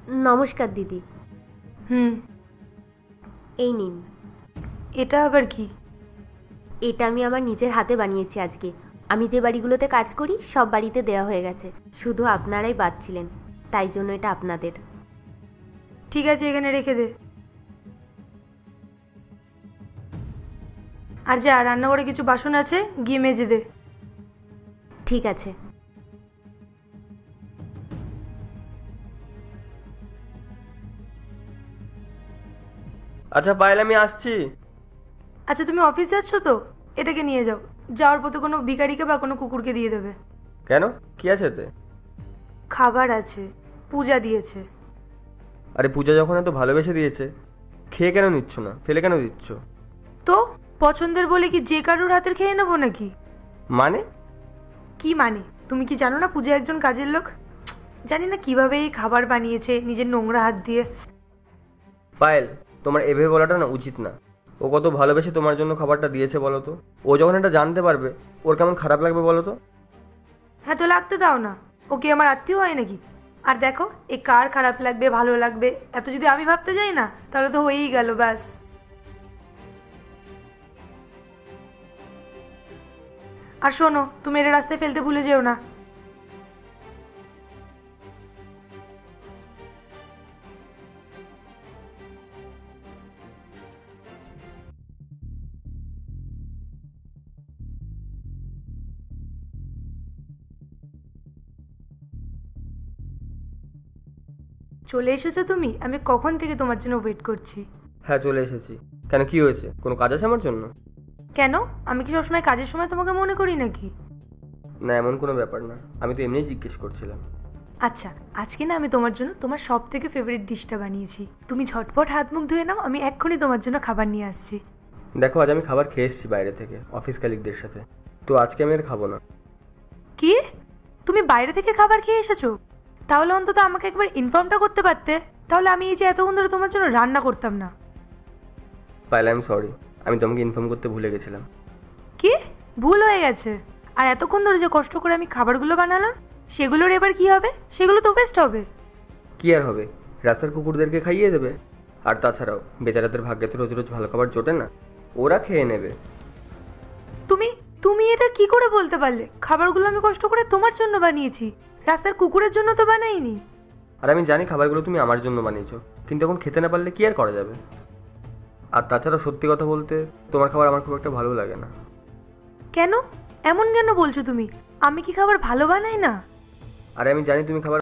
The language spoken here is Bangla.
নমস্কার দিদি। হুম, এই নিন। এটা আবার কি? এটা আমি আমার নিজের হাতে বানিয়েছি আজকে। আমি যে বাড়িগুলোতে কাজ করি সব বাড়িতে দেওয়া হয়ে গেছে, শুধু আপনারাই বাদ ছিলেন, তাই জন্য এটা আপনাদের। ঠিক আছে, এখানে রেখে দে। আর যা, রান্নাঘরে কিছু বাসন আছে, গিয়ে মেজে দে। ঠিক আছে। আচ্ছা পায়েল, আমি আসছি। আচ্ছা, তুমি অফিস যাচ্ছ তো? এটাকে নিয়ে যাও। যাওয়ার পথে কোনো ভিখারিকে বা কোনো কুকুরকে দিয়ে দেবে। কেন, কি আছে এতে? খাবার আছে, পূজা দিয়েছে। আরে পূজা যখন এত ভালোবেসে দিয়েছে, খেয়ে কেন নিচ্ছ না, ফেলে কেন দিচ্ছ? তো পছন্দের বলে কি যে কারোর হাতের খেয়ে নেবো নাকি? মানে? কি মানে? তুমি কি জানো না পূজা একজন কাজের লোক? জানি না কিভাবে এই খাবার বানিয়েছে নিজের নোংরা হাত দিয়ে। পায়েল, তোমার এভাবে বলাটা না উচিত না। ও কত ভালোবেসে তোমার জন্য খাবারটা দিয়েছে বলো তো। ও যখন এটা জানতে পারবে, ওর কেমন খারাপ লাগবে বলো তো। হ্যাঁ, তো লাগতে দাও না। ও কি আমার আত্মীয় হয় নাকি? আর দেখো, এ কার খারাপ লাগবে ভালো লাগবে এত যদি আমি ভাবতে যাই না, তাহলে তো হয়েই গেল ব্যাস। আর শোনো, তুমি এটা রাস্তায় ফেলতে ভুলে যেও না। চলে এসেছো তুমি? আমি কখন থেকে তোমার জন্য ওয়েট করছি। হ্যাঁ, চলে এসেছি। কেন, কি হয়েছে? কোনো কাজ আছে আমার জন্য? কেন? আমি কি সবসময় কাজের সময় তোমাকে মনে করি নাকি? না, এমন কোনো ব্যাপার না, আমি তো এমনিই জিজ্ঞেস করছিলাম। আচ্ছা, আজকে না আমি তোমার জন্য তোমার সব থেকে ফেভারিট ডিশটা বানিয়েছি। তুমি ঝটপট হাত মুখ ধুয়ে নাও, আমি এক্ষুনি তোমার জন্য খাবার নিয়ে আসছি। দেখো, আজ আমি খাবার খেয়ে এসেছি বাইরে থেকে অফিস কালিগদের সাথে, তো আজকে আমি আর খাবো না। কি? তুমি বাইরে থেকে খাবার খেয়ে এসেছো? তাহলে অন্তত আমাকে একবার ইনফর্মটা করতে পারতে। তাহলে আমি এই যে এতক্ষণ ধরে তোমার জন্য রান্না করতাম না। পায়েল, আই এম সরি, আমি তোমাকে ইনফর্ম করতে ভুলে গেছিলাম। কি? ভুল হয়ে গেছে? আর এতক্ষণ ধরে যে কষ্ট করে আমি খাবারগুলো বানালাম, সেগুলোর এবার কি হবে? সেগুলো তো ওয়েস্ট হবে। কি আর হবে, রাস্তার কুকুরদেরকে খাইয়ে দেবে। আর তাছাড়াও বেচারাদের ভাগ্যে তো রোজ রোজ ভালো খাবার জোটে না, ওরা খেয়ে নেবে। তুমি তুমি এটা কি করে বলতে পারলে? খাবারগুলো আমি কষ্ট করে তোমার জন্য বানিয়েছি, রাস্তার কুকুরের জন্য তো বানাইনি। আর আমি জানি খাবারগুলো তুমি আমার জন্য বানিয়েছো, কিন্তু এখন খেতে না পারলে কি আর করা যাবে। আর তাছাড়া সত্যি কথা বলতে, তোমার খাবার আমার খুব একটা ভালো লাগে না। কেন? এমন কেন বলছো তুমি? আমি কি খাবার ভালো বানাই না? আরে আমি জানি তুমি খাবার